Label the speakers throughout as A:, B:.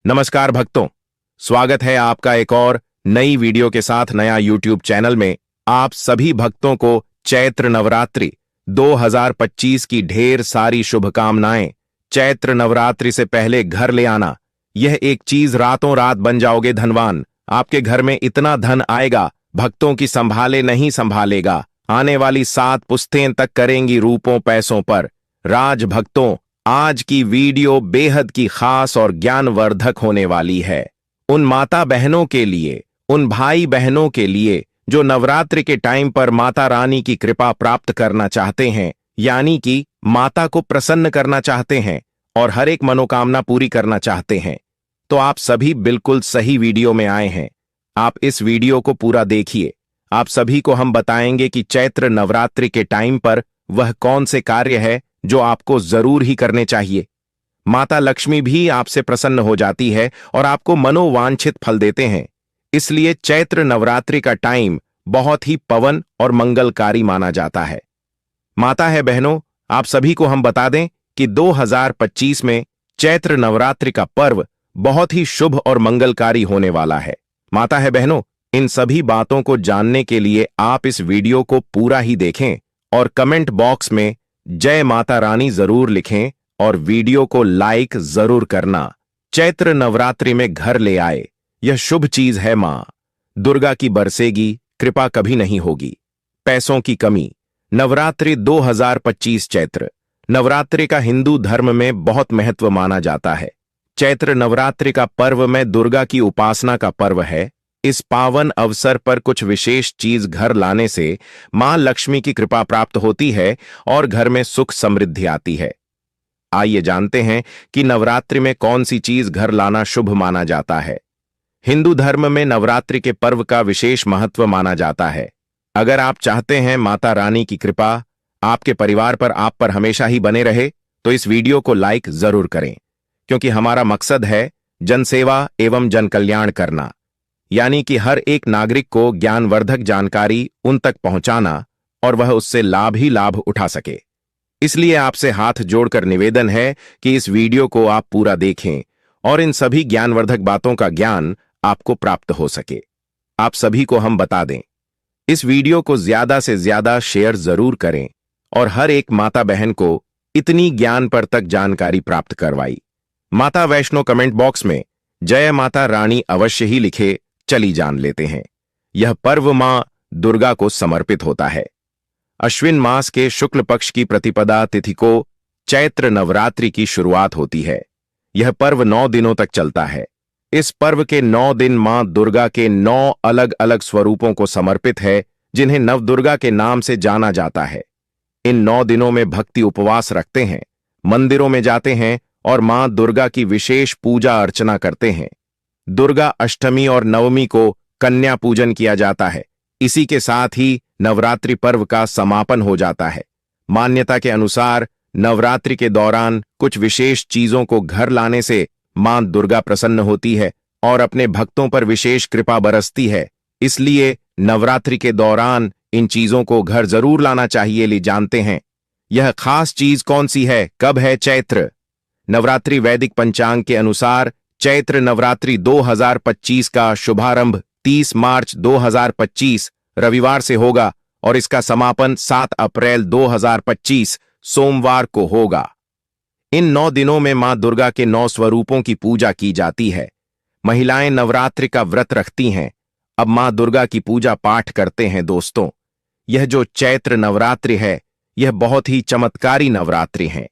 A: नमस्कार भक्तों, स्वागत है आपका एक और नई वीडियो के साथ नया यूट्यूब चैनल में। आप सभी भक्तों को चैत्र नवरात्रि 2025 की ढेर सारी शुभकामनाएं। चैत्र नवरात्रि से पहले घर ले आना, यह एक चीज रातों रात बन जाओगे धनवान। आपके घर में इतना धन आएगा, भक्तों की संभाले नहीं संभालेगा। आने वाली 7 पुश्तें तक करेंगी रूपों पैसों पर राज। भक्तों, आज की वीडियो बेहद की खास और ज्ञानवर्धक होने वाली है। उन माता बहनों के लिए, उन भाई बहनों के लिए जो नवरात्रि के टाइम पर माता रानी की कृपा प्राप्त करना चाहते हैं, यानी कि माता को प्रसन्न करना चाहते हैं और हर एक मनोकामना पूरी करना चाहते हैं, तो आप सभी बिल्कुल सही वीडियो में आए हैं। आप इस वीडियो को पूरा देखिए। आप सभी को हम बताएंगे कि चैत्र नवरात्रि के टाइम पर वह कौन से कार्य है जो आपको जरूर ही करने चाहिए। माता लक्ष्मी भी आपसे प्रसन्न हो जाती है और आपको मनोवांछित फल देते हैं। इसलिए चैत्र नवरात्रि का टाइम बहुत ही पवन और मंगलकारी माना जाता है। माता है बहनों, आप सभी को हम बता दें कि 2025 में चैत्र नवरात्रि का पर्व बहुत ही शुभ और मंगलकारी होने वाला है। माता है बहनों, इन सभी बातों को जानने के लिए आप इस वीडियो को पूरा ही देखें और कमेंट बॉक्स में जय माता रानी जरूर लिखें और वीडियो को लाइक जरूर करना। चैत्र नवरात्रि में घर ले आए, यह शुभ चीज है। मां दुर्गा की बरसेगी कृपा कभी नहीं होगी। पैसों की कमी। नवरात्रि 2025 चैत्र नवरात्रि का हिंदू धर्म में बहुत महत्व माना जाता है। चैत्र नवरात्रि का पर्व में दुर्गा की उपासना का पर्व है। इस पावन अवसर पर कुछ विशेष चीज घर लाने से मां लक्ष्मी की कृपा प्राप्त होती है और घर में सुख समृद्धि आती है। आइए जानते हैं कि नवरात्रि में कौन सी चीज घर लाना शुभ माना जाता है। हिंदू धर्म में नवरात्रि के पर्व का विशेष महत्व माना जाता है। अगर आप चाहते हैं माता रानी की कृपा आपके परिवार पर, आप पर हमेशा ही बने रहे, तो इस वीडियो को लाइक जरूर करें, क्योंकि हमारा मकसद है जनसेवा एवं जन कल्याण करना, यानी कि हर एक नागरिक को ज्ञानवर्धक जानकारी उन तक पहुंचाना और वह उससे लाभ ही लाभ उठा सके। इसलिए आपसे हाथ जोड़कर निवेदन है कि इस वीडियो को आप पूरा देखें और इन सभी ज्ञानवर्धक बातों का ज्ञान आपको प्राप्त हो सके। आप सभी को हम बता दें, इस वीडियो को ज्यादा से ज्यादा शेयर जरूर करें और हर एक माता बहन को इतनी ज्ञान पर तक जानकारी प्राप्त करवाई। माता वैष्णो कमेंट बॉक्स में जय माता रानी अवश्य ही लिखे। चली जान लेते हैं। यह पर्व मां दुर्गा को समर्पित होता है। अश्विन मास के शुक्ल पक्ष की प्रतिपदा तिथि को चैत्र नवरात्रि की शुरुआत होती है। यह पर्व 9 दिनों तक चलता है। इस पर्व के 9 दिन मां दुर्गा के 9 अलग अलग स्वरूपों को समर्पित है, जिन्हें नवदुर्गा के नाम से जाना जाता है। इन 9 दिनों में भक्ति उपवास रखते हैं, मंदिरों में जाते हैं और मां दुर्गा की विशेष पूजा अर्चना करते हैं। दुर्गा अष्टमी और नवमी को कन्या पूजन किया जाता है। इसी के साथ ही नवरात्रि पर्व का समापन हो जाता है। मान्यता के अनुसार नवरात्रि के दौरान कुछ विशेष चीजों को घर लाने से मां दुर्गा प्रसन्न होती है और अपने भक्तों पर विशेष कृपा बरसती है। इसलिए नवरात्रि के दौरान इन चीजों को घर जरूर लाना चाहिए। ले जानते हैं यह खास चीज कौन सी है, कब है चैत्र नवरात्रि। वैदिक पंचांग के अनुसार चैत्र नवरात्रि 2025 का शुभारंभ 30 मार्च 2025 रविवार से होगा और इसका समापन 7 अप्रैल 2025 सोमवार को होगा। इन 9 दिनों में मां दुर्गा के 9 स्वरूपों की पूजा की जाती है। महिलाएं नवरात्रि का व्रत रखती हैं। अब मां दुर्गा की पूजा पाठ करते हैं। दोस्तों, यह जो चैत्र नवरात्रि है, यह बहुत ही चमत्कारी नवरात्रि है।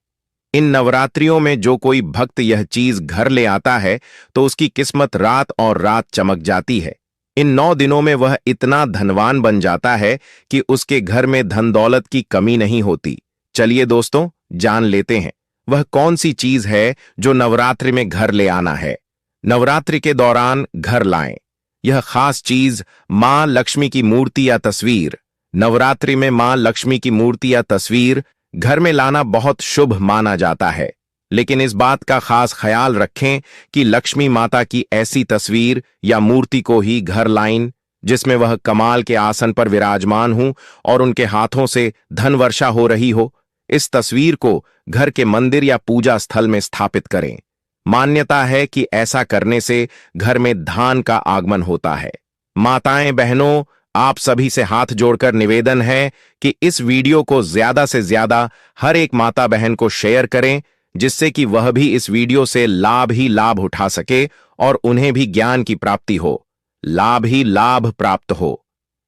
A: इन नवरात्रियों में जो कोई भक्त यह चीज घर ले आता है तो उसकी किस्मत रात और रात चमक जाती है। इन 9 दिनों में वह इतना धनवान बन जाता है कि उसके घर में धन दौलत की कमी नहीं होती। चलिए दोस्तों, जान लेते हैं वह कौन सी चीज है जो नवरात्रि में घर ले आना है। नवरात्रि के दौरान घर लाएं। यह खास चीज मां लक्ष्मी की मूर्ति या तस्वीर। नवरात्रि में मां लक्ष्मी की मूर्ति या तस्वीर घर में लाना बहुत शुभ माना जाता है, लेकिन इस बात का खास ख्याल रखें कि लक्ष्मी माता की ऐसी तस्वीर या मूर्ति को ही घर लाएं जिसमें वह कमाल के आसन पर विराजमान हूं और उनके हाथों से धन वर्षा हो रही हो। इस तस्वीर को घर के मंदिर या पूजा स्थल में स्थापित करें। मान्यता है कि ऐसा करने से घर में धान का आगमन होता है। माताएं बहनों, आप सभी से हाथ जोड़कर निवेदन है कि इस वीडियो को ज्यादा से ज्यादा हर एक माता बहन को शेयर करें, जिससे कि वह भी इस वीडियो से लाभ ही लाभ उठा सके और उन्हें भी ज्ञान की प्राप्ति हो, लाभ ही लाभ प्राप्त हो।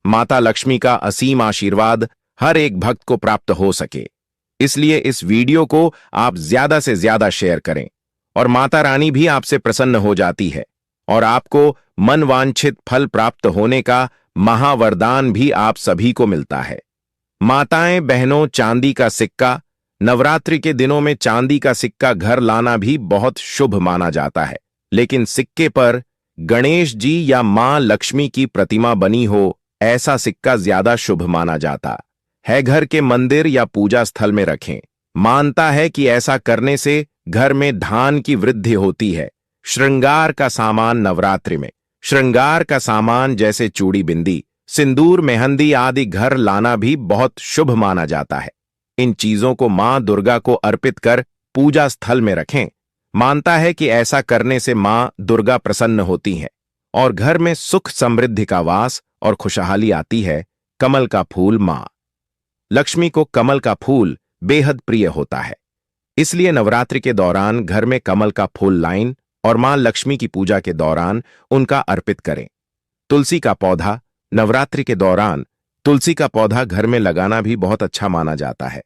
A: माता लक्ष्मी का असीम आशीर्वाद हर एक भक्त को प्राप्त हो सके, इसलिए इस वीडियो को आप ज्यादा से ज्यादा शेयर करें और माता रानी भी आपसे प्रसन्न हो जाती है और आपको मनवांछित फल प्राप्त होने का महावरदान भी आप सभी को मिलता है। माताएं बहनों, चांदी का सिक्का, नवरात्रि के दिनों में चांदी का सिक्का घर लाना भी बहुत शुभ माना जाता है, लेकिन सिक्के पर गणेश जी या मां लक्ष्मी की प्रतिमा बनी हो, ऐसा सिक्का ज्यादा शुभ माना जाता है। घर के मंदिर या पूजा स्थल में रखें। मानता है कि ऐसा करने से घर में धान की वृद्धि होती है। श्रृंगार का सामान नवरात्रि में, श्रृंगार का सामान जैसे चूड़ी, बिंदी, सिंदूर, मेहंदी आदि घर लाना भी बहुत शुभ माना जाता है। इन चीजों को मां दुर्गा को अर्पित कर पूजा स्थल में रखें। मानता है कि ऐसा करने से मां दुर्गा प्रसन्न होती हैं और घर में सुख समृद्धि का वास और खुशहाली आती है। कमल का फूल, मां लक्ष्मी को कमल का फूल बेहद प्रिय होता है, इसलिए नवरात्रि के दौरान घर में कमल का फूल लाएं और मां लक्ष्मी की पूजा के दौरान उनका अर्पित करें। तुलसी का पौधा, नवरात्रि के दौरान तुलसी का पौधा घर में लगाना भी बहुत अच्छा माना जाता है।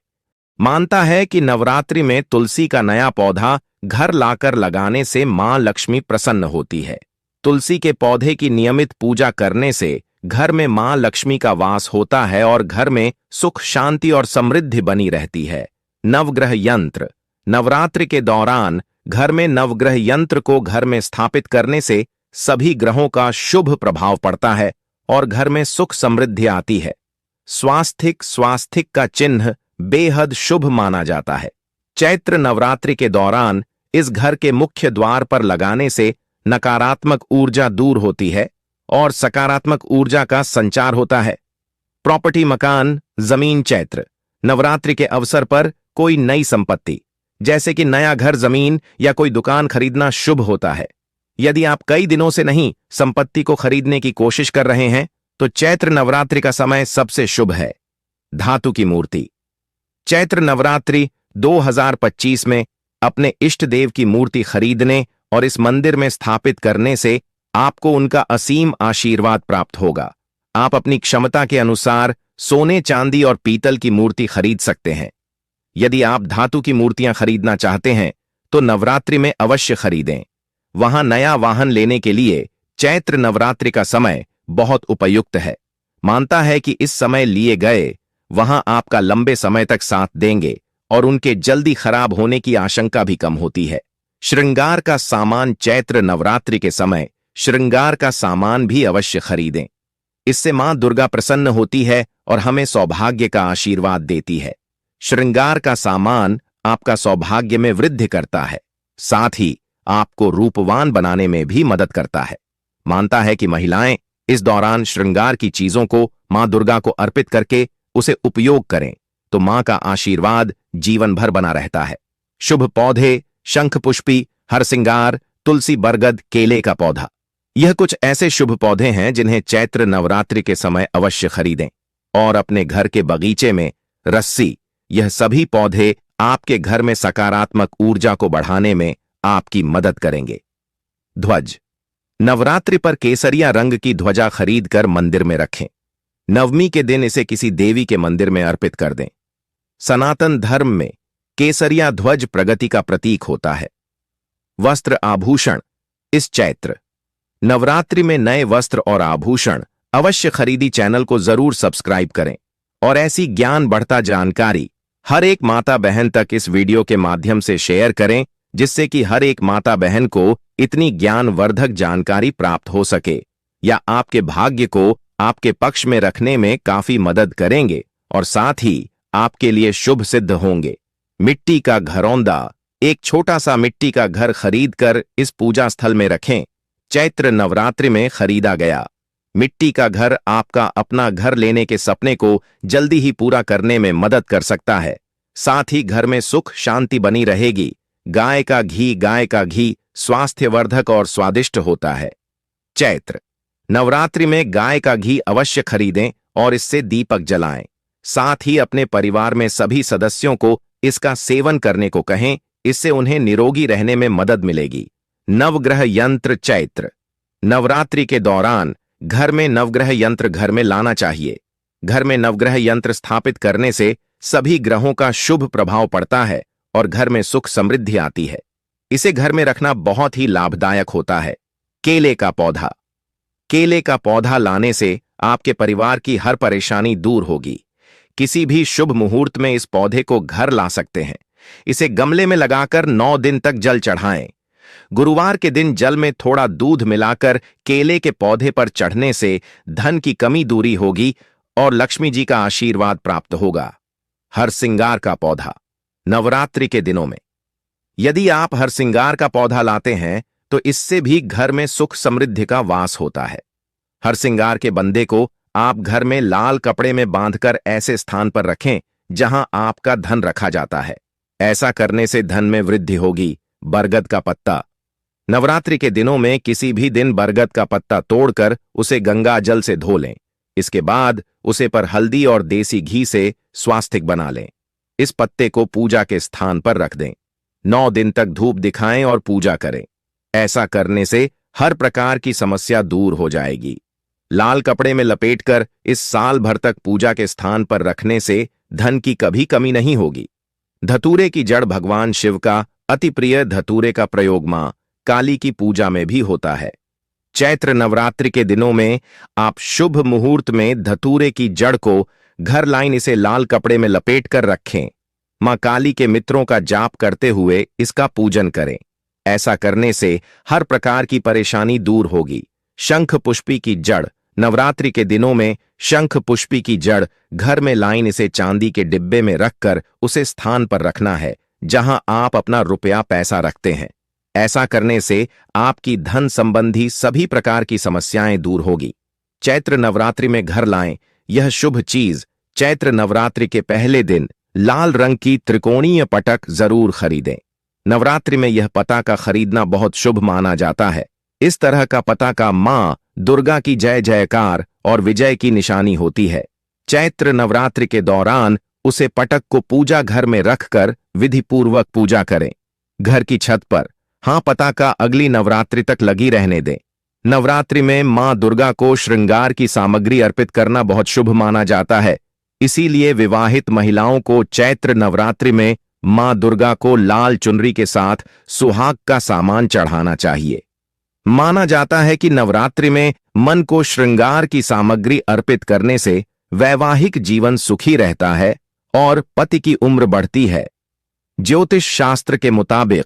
A: मानता है कि नवरात्रि में तुलसी का नया पौधा घर लाकर लगाने से मां लक्ष्मी प्रसन्न होती है। तुलसी के पौधे की नियमित पूजा करने से घर में मां लक्ष्मी का वास होता है और घर में सुख, शांति और समृद्धि बनी रहती है। नवग्रह यंत्र, नवरात्रि के दौरान घर में नवग्रह यंत्र को घर में स्थापित करने से सभी ग्रहों का शुभ प्रभाव पड़ता है और घर में सुख समृद्धि आती है। स्वास्थिक का चिन्ह बेहद शुभ माना जाता है। चैत्र नवरात्रि के दौरान इस घर के मुख्य द्वार पर लगाने से नकारात्मक ऊर्जा दूर होती है और सकारात्मक ऊर्जा का संचार होता है। प्रॉपर्टी, मकान, जमीन, चैत्र नवरात्रि के अवसर पर कोई नई संपत्ति जैसे कि नया घर, जमीन या कोई दुकान खरीदना शुभ होता है। यदि आप कई दिनों से नहीं संपत्ति को खरीदने की कोशिश कर रहे हैं तो चैत्र नवरात्रि का समय सबसे शुभ है। धातु की मूर्ति, चैत्र नवरात्रि 2025 में अपने इष्ट देव की मूर्ति खरीदने और इस मंदिर में स्थापित करने से आपको उनका असीम आशीर्वाद प्राप्त होगा। आप अपनी क्षमता के अनुसार सोने, चांदी और पीतल की मूर्ति खरीद सकते हैं। यदि आप धातु की मूर्तियां खरीदना चाहते हैं तो नवरात्रि में अवश्य खरीदें। वहां नया वाहन लेने के लिए चैत्र नवरात्रि का समय बहुत उपयुक्त है। मानता है कि इस समय लिए गए वहां आपका लंबे समय तक साथ देंगे और उनके जल्दी खराब होने की आशंका भी कम होती है। श्रृंगार का सामान, चैत्र नवरात्रि के समय श्रृंगार का सामान भी अवश्य खरीदें। इससे मां दुर्गा प्रसन्न होती है और हमें सौभाग्य का आशीर्वाद देती है। श्रृंगार का सामान आपका सौभाग्य में वृद्धि करता है, साथ ही आपको रूपवान बनाने में भी मदद करता है। मानता है कि महिलाएं इस दौरान श्रृंगार की चीजों को मां दुर्गा को अर्पित करके उसे उपयोग करें तो मां का आशीर्वाद जीवन भर बना रहता है। शुभ पौधे, शंख पुष्पी, हरसिंगार, तुलसी, बरगद, केले का पौधा, यह कुछ ऐसे शुभ पौधे हैं जिन्हें चैत्र नवरात्रि के समय अवश्य खरीदें और अपने घर के बगीचे में रस्सी, यह सभी पौधे आपके घर में सकारात्मक ऊर्जा को बढ़ाने में आपकी मदद करेंगे। ध्वज, नवरात्रि पर केसरिया रंग की ध्वजा खरीदकर मंदिर में रखें। नवमी के दिन इसे किसी देवी के मंदिर में अर्पित कर दें। सनातन धर्म में केसरिया ध्वज प्रगति का प्रतीक होता है। वस्त्र, आभूषण, इस चैत्र नवरात्रि में नए वस्त्र और आभूषण अवश्य खरीदी। चैनल को जरूर सब्सक्राइब करें और ऐसी ज्ञान बढ़ता जानकारी हर एक माता बहन तक इस वीडियो के माध्यम से शेयर करें, जिससे कि हर एक माता बहन को इतनी ज्ञानवर्धक जानकारी प्राप्त हो सके या आपके भाग्य को आपके पक्ष में रखने में काफी मदद करेंगे और साथ ही आपके लिए शुभ सिद्ध होंगे। मिट्टी का घरौंदा, एक छोटा सा मिट्टी का घर खरीदकर इस पूजा स्थल में रखें। चैत्र नवरात्रि में खरीदा गया मिट्टी का घर आपका अपना घर लेने के सपने को जल्दी ही पूरा करने में मदद कर सकता है। साथ ही घर में सुख शांति बनी रहेगी। गाय का घी स्वास्थ्यवर्धक और स्वादिष्ट होता है। चैत्र नवरात्रि में गाय का घी अवश्य खरीदें और इससे दीपक जलाएं। साथ ही अपने परिवार में सभी सदस्यों को इसका सेवन करने को कहें, इससे उन्हें निरोगी रहने में मदद मिलेगी। नवग्रह यंत्र चैत्र नवरात्रि के दौरान घर में नवग्रह यंत्र घर में लाना चाहिए। घर में नवग्रह यंत्र स्थापित करने से सभी ग्रहों का शुभ प्रभाव पड़ता है और घर में सुख समृद्धि आती है। इसे घर में रखना बहुत ही लाभदायक होता है। केले का पौधा केले का पौधा लाने से आपके परिवार की हर परेशानी दूर होगी। किसी भी शुभ मुहूर्त में इस पौधे को घर ला सकते हैं। इसे गमले में लगाकर 9 दिन तक जल चढ़ाएं। गुरुवार के दिन जल में थोड़ा दूध मिलाकर केले के पौधे पर चढ़ने से धन की कमी दूरी होगी और लक्ष्मी जी का आशीर्वाद प्राप्त होगा। हरसिंगार का पौधा नवरात्रि के दिनों में यदि आप हरसिंगार का पौधा लाते हैं तो इससे भी घर में सुख समृद्धि का वास होता है। हरसिंगार के बंदे को आप घर में लाल कपड़े में बांधकर ऐसे स्थान पर रखें जहां आपका धन रखा जाता है। ऐसा करने से धन में वृद्धि होगी। बरगद का पत्ता नवरात्रि के दिनों में किसी भी दिन बरगद का पत्ता तोड़कर उसे गंगा जल से धो लें। इसके बाद उसे पर हल्दी और देसी घी से स्वास्तिक बना लें। इस पत्ते को पूजा के स्थान पर रख दें। 9 दिन तक धूप दिखाएं और पूजा करें। ऐसा करने से हर प्रकार की समस्या दूर हो जाएगी। लाल कपड़े में लपेटकर इस साल भर तक पूजा के स्थान पर रखने से धन की कभी कमी नहीं होगी। धतूरे की जड़ भगवान शिव का अति प्रिय धतूरे का प्रयोग मां काली की पूजा में भी होता है। चैत्र नवरात्रि के दिनों में आप शुभ मुहूर्त में धतूरे की जड़ को घर लाइन इसे लाल कपड़े में लपेटकर रखें। मां काली के मित्रों का जाप करते हुए इसका पूजन करें। ऐसा करने से हर प्रकार की परेशानी दूर होगी। शंख पुष्पी की जड़ नवरात्रि के दिनों में शंख पुष्पी की जड़ घर में लाइन इसे चांदी के डिब्बे में रखकर उसे स्थान पर रखना है जहां आप अपना रुपया पैसा रखते हैं। ऐसा करने से आपकी धन संबंधी सभी प्रकार की समस्याएं दूर होगी। चैत्र नवरात्रि में घर लाएं यह शुभ चीज। चैत्र नवरात्रि के पहले दिन लाल रंग की त्रिकोणीय पटक जरूर खरीदें। नवरात्रि में यह पताका खरीदना बहुत शुभ माना जाता है। इस तरह का पताका मां दुर्गा की जय जयकार और विजय की निशानी होती है। चैत्र नवरात्रि के दौरान उसे पटक को पूजा घर में रखकर विधिपूर्वक पूजा करें। घर की छत पर पताका अगली नवरात्रि तक लगी रहने दें। नवरात्रि में मां दुर्गा को श्रृंगार की सामग्री अर्पित करना बहुत शुभ माना जाता है। इसीलिए विवाहित महिलाओं को चैत्र नवरात्रि में मां दुर्गा को लाल चुनरी के साथ सुहाग का सामान चढ़ाना चाहिए। माना जाता है कि नवरात्रि में मन को श्रृंगार की सामग्री अर्पित करने से वैवाहिक जीवन सुखी रहता है और पति की उम्र बढ़ती है। ज्योतिष शास्त्र के मुताबिक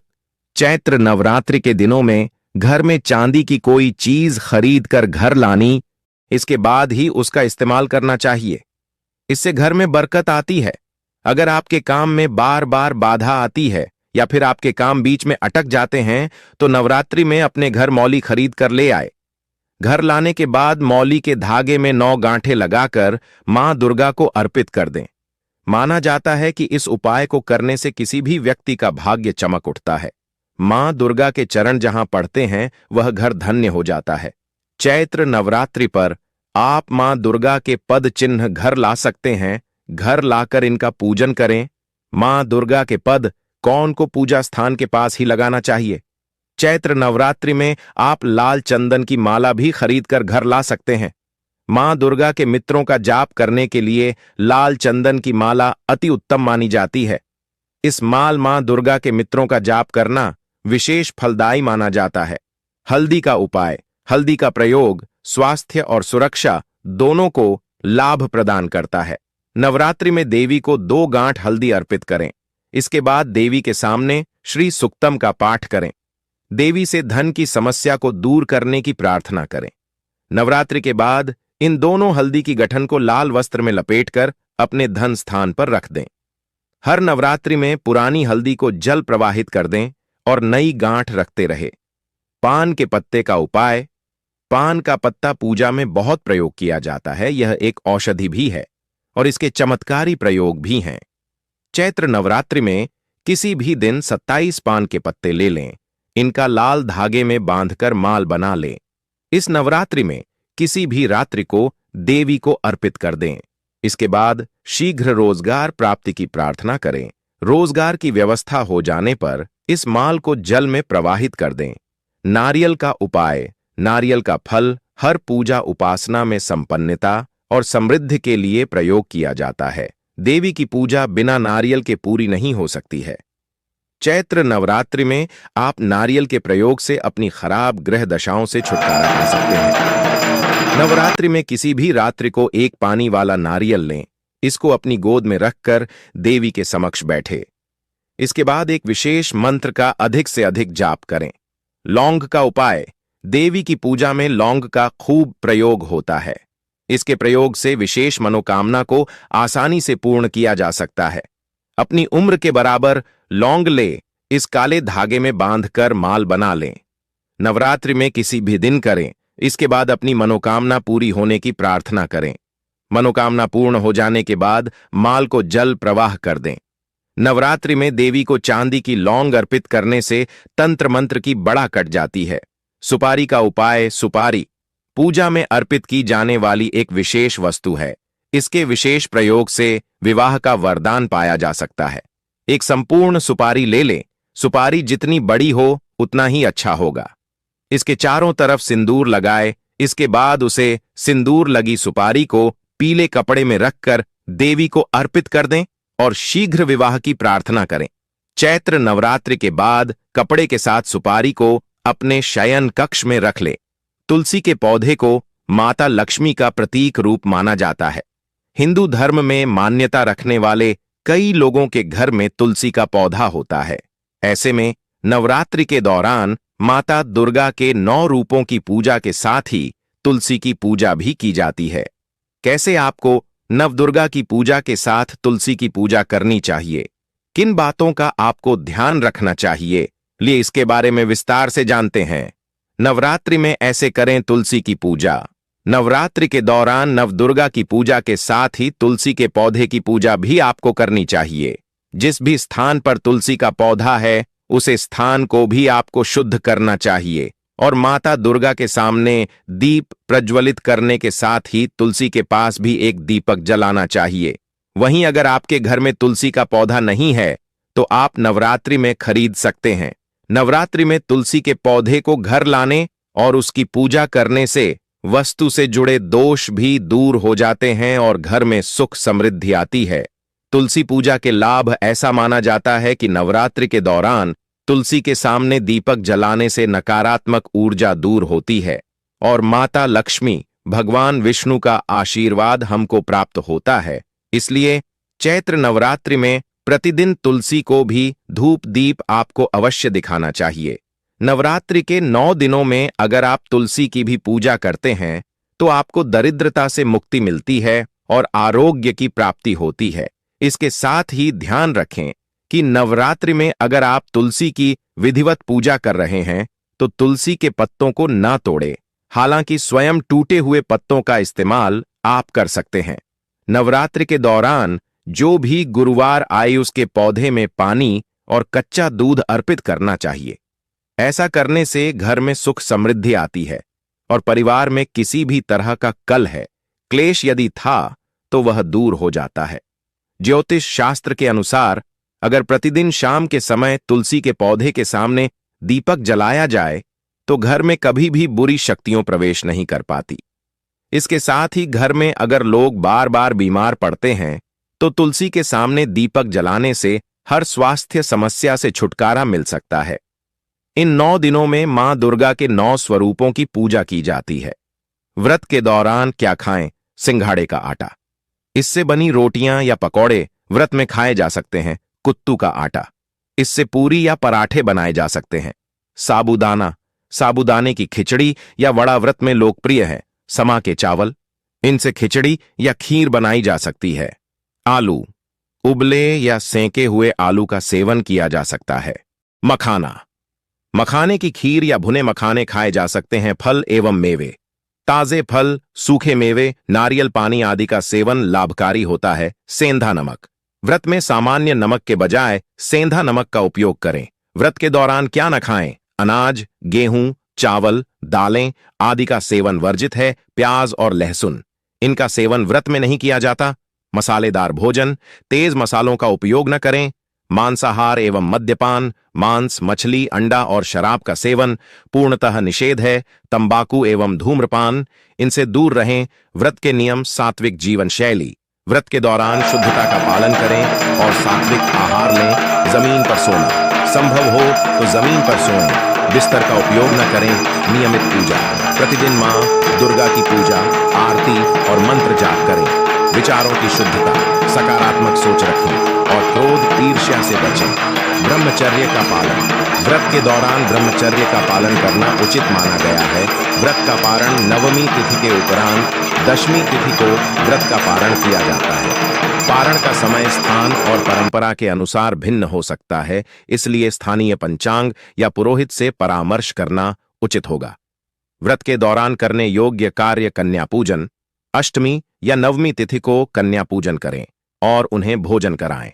A: चैत्र नवरात्रि के दिनों में घर में चांदी की कोई चीज खरीद कर घर लानी, इसके बाद ही उसका इस्तेमाल करना चाहिए। इससे घर में बरकत आती है। अगर आपके काम में बार बार बाधा आती है या फिर आपके काम बीच में अटक जाते हैं तो नवरात्रि में अपने घर मौली खरीद कर ले आए। घर लाने के बाद मौली के धागे में 9 गांठें लगाकर मां दुर्गा को अर्पित कर दें। माना जाता है कि इस उपाय को करने से किसी भी व्यक्ति का भाग्य चमक उठता है। मां दुर्गा के चरण जहां पड़ते हैं वह घर धन्य हो जाता है। चैत्र नवरात्रि पर आप मां दुर्गा के पद चिन्ह घर ला सकते हैं। घर लाकर इनका पूजन करें। मां दुर्गा के पद कौन को पूजा स्थान के पास ही लगाना चाहिए। चैत्र नवरात्रि में आप लाल चंदन की माला भी खरीद कर घर ला सकते हैं। मां दुर्गा के मित्रों का जाप करने के लिए लाल चंदन की माला अति उत्तम मानी जाती है। इस मां दुर्गा के मित्रों का जाप करना विशेष फलदायी माना जाता है। हल्दी का उपाय हल्दी का प्रयोग स्वास्थ्य और सुरक्षा दोनों को लाभ प्रदान करता है। नवरात्रि में देवी को 2 गांठ हल्दी अर्पित करें। इसके बाद देवी के सामने श्री सुक्तम का पाठ करें। देवी से धन की समस्या को दूर करने की प्रार्थना करें। नवरात्रि के बाद इन दोनों हल्दी की गठन को लाल वस्त्र में लपेटकर अपने धन स्थान पर रख दें। हर नवरात्रि में पुरानी हल्दी को जल प्रवाहित कर दें और नई गांठ रखते रहे। पान के पत्ते का उपाय पान का पत्ता पूजा में बहुत प्रयोग किया जाता है। यह एक औषधि भी है और इसके चमत्कारी प्रयोग भी हैं। चैत्र नवरात्रि में किसी भी दिन 27 पान के पत्ते ले लें। इनका लाल धागे में बांधकर माल बना लें। इस नवरात्रि में किसी भी रात्रि को देवी को अर्पित कर दें। इसके बाद शीघ्र रोजगार प्राप्ति की प्रार्थना करें। रोजगार की व्यवस्था हो जाने पर इस माल को जल में प्रवाहित कर दें। नारियल का उपाय। नारियल का फल हर पूजा उपासना में संपन्नता और समृद्धि के लिए प्रयोग किया जाता है। देवी की पूजा बिना नारियल के पूरी नहीं हो सकती है। चैत्र नवरात्रि में आप नारियल के प्रयोग से अपनी खराब ग्रह दशाओं से छुटकारा पा सकते हैं। नवरात्रि में किसी भी रात्रि को एक पानी वाला नारियल लें। इसको अपनी गोद में रखकर देवी के समक्ष बैठे। इसके बाद एक विशेष मंत्र का अधिक से अधिक जाप करें। लौंग का उपाय। देवी की पूजा में लौंग का खूब प्रयोग होता है। इसके प्रयोग से विशेष मनोकामना को आसानी से पूर्ण किया जा सकता है। अपनी उम्र के बराबर लौंग ले इस काले धागे में बांधकर माल बना लें। नवरात्रि में किसी भी दिन करें। इसके बाद अपनी मनोकामना पूरी होने की प्रार्थना करें। मनोकामना पूर्ण हो जाने के बाद माल को जल प्रवाह कर दें। नवरात्रि में देवी को चांदी की लौंग अर्पित करने से तंत्र मंत्र की बड़ा कट जाती है। सुपारी का उपाय। सुपारी पूजा में अर्पित की जाने वाली एक विशेष वस्तु है। इसके विशेष प्रयोग से विवाह का वरदान पाया जा सकता है। एक संपूर्ण सुपारी ले लें। सुपारी जितनी बड़ी हो उतना ही अच्छा होगा। इसके चारों तरफ सिंदूर लगाए। इसके बाद उसे सिंदूर लगी सुपारी को पीले कपड़े में रखकर देवी को अर्पित कर दें और शीघ्र विवाह की प्रार्थना करें। चैत्र नवरात्रि के बाद कपड़े के साथ सुपारी को अपने शयन कक्ष में रख ले। तुलसी के पौधे को माता लक्ष्मी का प्रतीक रूप माना जाता है। हिंदू धर्म में मान्यता रखने वाले कई लोगों के घर में तुलसी का पौधा होता है। ऐसे में नवरात्रि के दौरान माता दुर्गा के 9 रूपों की पूजा के साथ ही तुलसी की पूजा भी की जाती है। कैसे आपको नवदुर्गा की पूजा के साथ तुलसी की पूजा करनी चाहिए, किन बातों का आपको ध्यान रखना चाहिए, लिए इसके बारे में विस्तार से जानते हैं। नवरात्रि में ऐसे करें तुलसी की पूजा। नवरात्रि के दौरान नवदुर्गा की पूजा के साथ ही तुलसी के पौधे की पूजा भी आपको करनी चाहिए। जिस भी स्थान पर तुलसी का पौधा है उसे स्थान को भी आपको शुद्ध करना चाहिए और माता दुर्गा के सामने दीप प्रज्वलित करने के साथ ही तुलसी के पास भी एक दीपक जलाना चाहिए। वहीं अगर आपके घर में तुलसी का पौधा नहीं है तो आप नवरात्रि में खरीद सकते हैं। नवरात्रि में तुलसी के पौधे को घर लाने और उसकी पूजा करने से वस्तु से जुड़े दोष भी दूर हो जाते हैं और घर में सुख समृद्धि आती है। तुलसी पूजा के लाभ। ऐसा माना जाता है कि नवरात्रि के दौरान तुलसी के सामने दीपक जलाने से नकारात्मक ऊर्जा दूर होती है और माता लक्ष्मी भगवान विष्णु का आशीर्वाद हमको प्राप्त होता है। इसलिए चैत्र नवरात्रि में प्रतिदिन तुलसी को भी धूप दीप आपको अवश्य दिखाना चाहिए। नवरात्रि के 9 दिनों में अगर आप तुलसी की भी पूजा करते हैं तो आपको दरिद्रता से मुक्ति मिलती है और आरोग्य की प्राप्ति होती है। इसके साथ ही ध्यान रखें कि नवरात्रि में अगर आप तुलसी की विधिवत पूजा कर रहे हैं तो तुलसी के पत्तों को ना तोड़े। हालांकि स्वयं टूटे हुए पत्तों का इस्तेमाल आप कर सकते हैं। नवरात्रि के दौरान जो भी गुरुवार आए उसके पौधे में पानी और कच्चा दूध अर्पित करना चाहिए। ऐसा करने से घर में सुख समृद्धि आती है और परिवार में किसी भी तरह का कलह है, क्लेश यदि था तो वह दूर हो जाता है। ज्योतिष शास्त्र के अनुसार अगर प्रतिदिन शाम के समय तुलसी के पौधे के सामने दीपक जलाया जाए तो घर में कभी भी बुरी शक्तियां प्रवेश नहीं कर पाती। इसके साथ ही घर में अगर लोग बार बार बीमार पड़ते हैं तो तुलसी के सामने दीपक जलाने से हर स्वास्थ्य समस्या से छुटकारा मिल सकता है। इन 9 दिनों में मां दुर्गा के 9 स्वरूपों की पूजा की जाती है। व्रत के दौरान क्या खाएं? सिंघाड़े का आटा। इससे बनी रोटियां या पकौड़े व्रत में खाए जा सकते हैं। कुत्तू का आटा, इससे पूरी या पराठे बनाए जा सकते हैं। साबूदाना, साबूदाने की खिचड़ी या वड़ा व्रत में लोकप्रिय है। समा के चावल, इनसे खिचड़ी या खीर बनाई जा सकती है। आलू, उबले या सेंके हुए आलू का सेवन किया जा सकता है। मखाना, मखाने की खीर या भुने मखाने खाए जा सकते हैं। फल एवं मेवे, ताजे फल, सूखे मेवे, नारियल पानी आदि का सेवन लाभकारी होता है। सेंधा नमक, व्रत में सामान्य नमक के बजाय सेंधा नमक का उपयोग करें। व्रत के दौरान क्या न खाएं? अनाज, गेहूं, चावल, दालें आदि का सेवन वर्जित है। प्याज और लहसुन, इनका सेवन व्रत में नहीं किया जाता। मसालेदार भोजन, तेज मसालों का उपयोग न करें। मांसाहार एवं मद्यपान, मांस, मछली, अंडा और शराब का सेवन पूर्णतः निषेध है। तंबाकू एवं धूम्रपान, इनसे दूर रहें। व्रत के नियम, सात्विक जीवन शैली, व्रत के दौरान शुद्धता का पालन करें और सात्विक आहार लें। जमीन पर सोना, संभव हो तो जमीन पर सोएं। बिस्तर का उपयोग न करें। नियमित पूजा, प्रतिदिन मां दुर्गा की पूजा, आरती और मंत्र जाप करें। विचारों की शुद्धता, सकारात्मक सोच रखें और क्रोध, ईर्ष्या से बचें। ब्रह्मचर्य का पालन, व्रत के दौरान ब्रह्मचर्य का पालन करना उचित माना गया है। व्रत का पारण नवमी तिथि के उपरांत दशमी तिथि को व्रत का पारण किया जाता है। पारण का समय, स्थान और परंपरा के अनुसार भिन्न हो सकता है, इसलिए स्थानीय पंचांग या पुरोहित से परामर्श करना उचित होगा। व्रत के दौरान करने योग्य कार्य, कन्या पूजन। अष्टमी या नवमी तिथि को कन्या पूजन करें और उन्हें भोजन कराएं।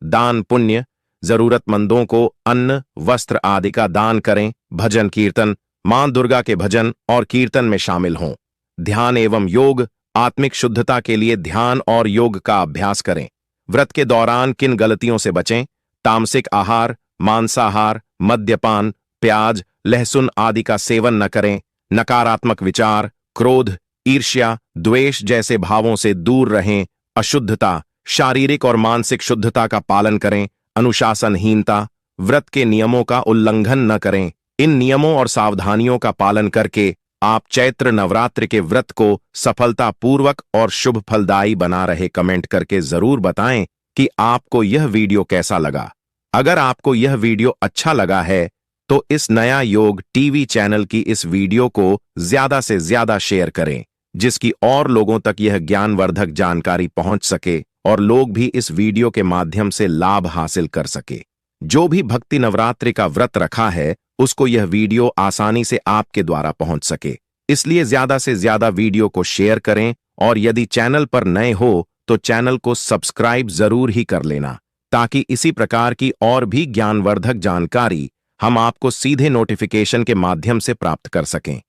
A: दान पुण्य, जरूरतमंदों को अन्न, वस्त्र आदि का दान करें। भजन कीर्तन, मां दुर्गा के भजन और कीर्तन में शामिल हों। ध्यान एवं योग, आत्मिक शुद्धता के लिए ध्यान और योग का अभ्यास करें। व्रत के दौरान किन गलतियों से बचें? तामसिक आहार, मांसाहार, मद्यपान, प्याज, लहसुन आदि का सेवन न करें। नकारात्मक विचार, क्रोध, ईर्ष्या, द्वेष जैसे भावों से दूर रहें। अशुद्धता, शारीरिक और मानसिक शुद्धता का पालन करें। अनुशासनहीनता, व्रत के नियमों का उल्लंघन न करें। इन नियमों और सावधानियों का पालन करके आप चैत्र नवरात्र के व्रत को सफलतापूर्वक और शुभ फलदायी बना रहे। कमेंट करके जरूर बताएं कि आपको यह वीडियो कैसा लगा। अगर आपको यह वीडियो अच्छा लगा है तो इस नया योग टीवी चैनल की इस वीडियो को ज्यादा से ज्यादा शेयर करें, जिसकी और लोगों तक यह ज्ञानवर्धक जानकारी पहुंच सके और लोग भी इस वीडियो के माध्यम से लाभ हासिल कर सके। जो भी भक्ति नवरात्रि का व्रत रखा है उसको यह वीडियो आसानी से आपके द्वारा पहुंच सके, इसलिए ज्यादा से ज्यादा वीडियो को शेयर करें और यदि चैनल पर नए हो तो चैनल को सब्सक्राइब जरूर ही कर लेना, ताकि इसी प्रकार की और भी ज्ञानवर्धक जानकारी हम आपको सीधे नोटिफिकेशन के माध्यम से प्राप्त कर सकें।